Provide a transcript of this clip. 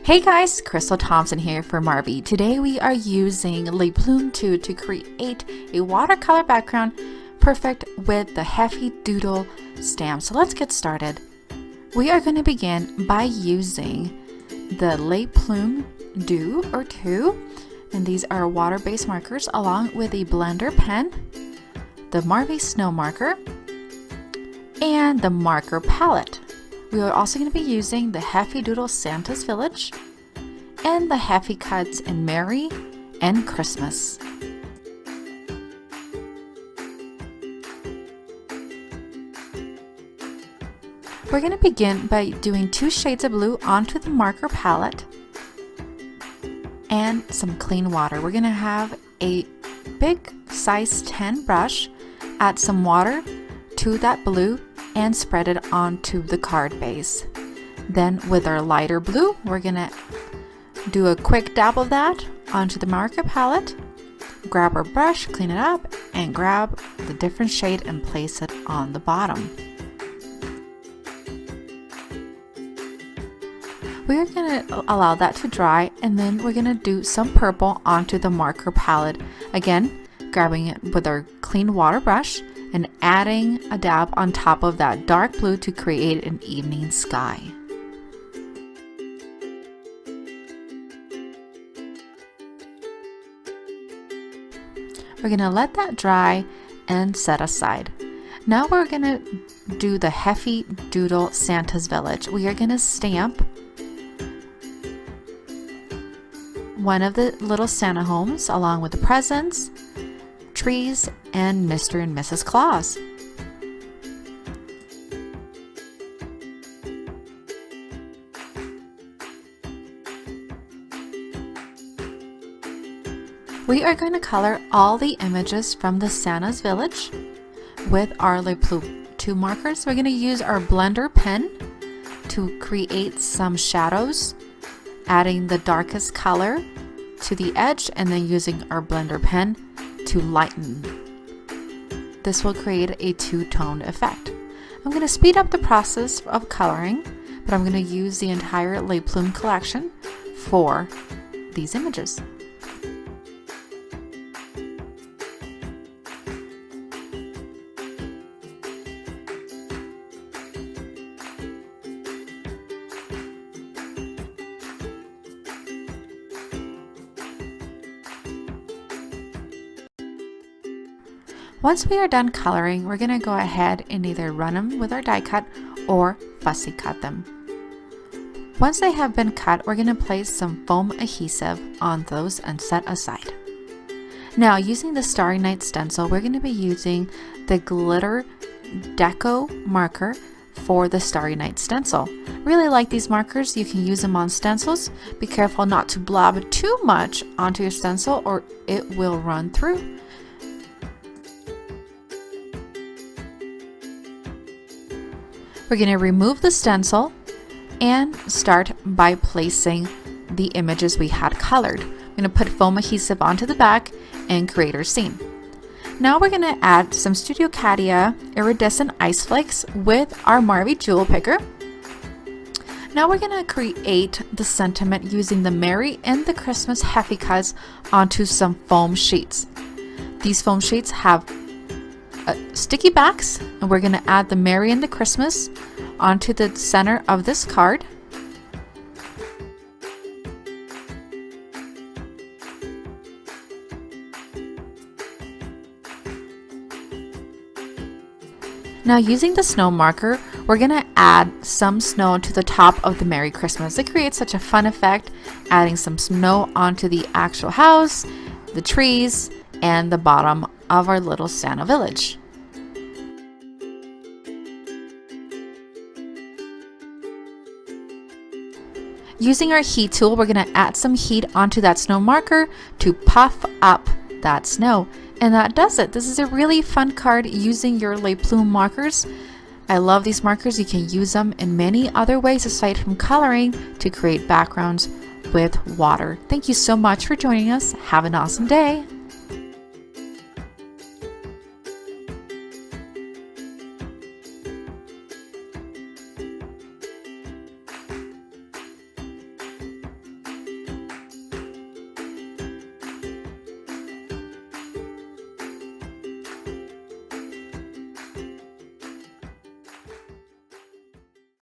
Hey guys, Crystal Thompson here for Marvy. Today we are using Plume II to create a watercolor background perfect with the Heffy Doodle stamp. So let's get started. We are going to begin by using the Plume II, and these are water-based markers along with a blender pen, the Marvy snow marker, and the marker palette. We are also going to be using the Heffy Doodle Santa's Village and the Heffy Cuts in Merry and Christmas. We're going to begin by doing 2 shades of blue onto the marker palette and some clean water. We're going to have a big size 10 brush, add some water to that blue and spread it onto the card base. Then with our lighter blue, we're going to do a quick dab of that onto the marker palette, grab our brush, clean it up, and grab the different shade and place it on the bottom. We're going to allow that to dry, and then we're going to do some purple onto the marker palette. Again, grabbing it with our clean water brush and adding a dab on top of that dark blue to create an evening sky. We're going to let that dry and set aside. Now we're going to do the Heffy Doodle Santa's Village. We are going to stamp one of the little Santa homes along with the presents, trees, and Mr. and Mrs. Claus. We are going to color all the images from the Santa's Village with our Plume II markers. We're going to use our blender pen to create some shadows, adding the darkest color to the edge and then using our blender pen to lighten. This will create a two-tone effect. I'm going to speed up the process of coloring, but I'm going to use the entire Plume collection for these images. Once we are done coloring, we're going to go ahead and either run them with our die cut or fussy cut them. Once they have been cut, we're going to place some foam adhesive on those and set aside. Now, using the Starry Night stencil, we're going to be using the glitter deco marker for the Starry Night stencil. Really like these markers. You can use them on stencils. Be careful not to blob too much onto your stencil or it will run through. We're going to remove the stencil and start by placing the images we had colored. We're going to put foam adhesive onto the back and create our scene. Now we're going to add some Studio Cadia iridescent ice flakes with our Marvy jewel picker. Now we're going to create the sentiment using the Merry and the Christmas Heffy Cuts onto some foam sheets. These foam sheets have sticky backs, and we're going to add the Merry and the Christmas onto the center of this card. Now, using the snow marker, we're going to add some snow to the top of the Merry Christmas. It creates such a fun effect, adding some snow onto the actual house, the trees, and the bottom of our little Santa village. Using our heat tool, we're going to add some heat onto that snow marker to puff up that snow. And that does it. This is a really fun card using your Plume markers. I love these markers. You can use them in many other ways aside from coloring to create backgrounds with water. Thank you so much for joining us. Have an awesome day.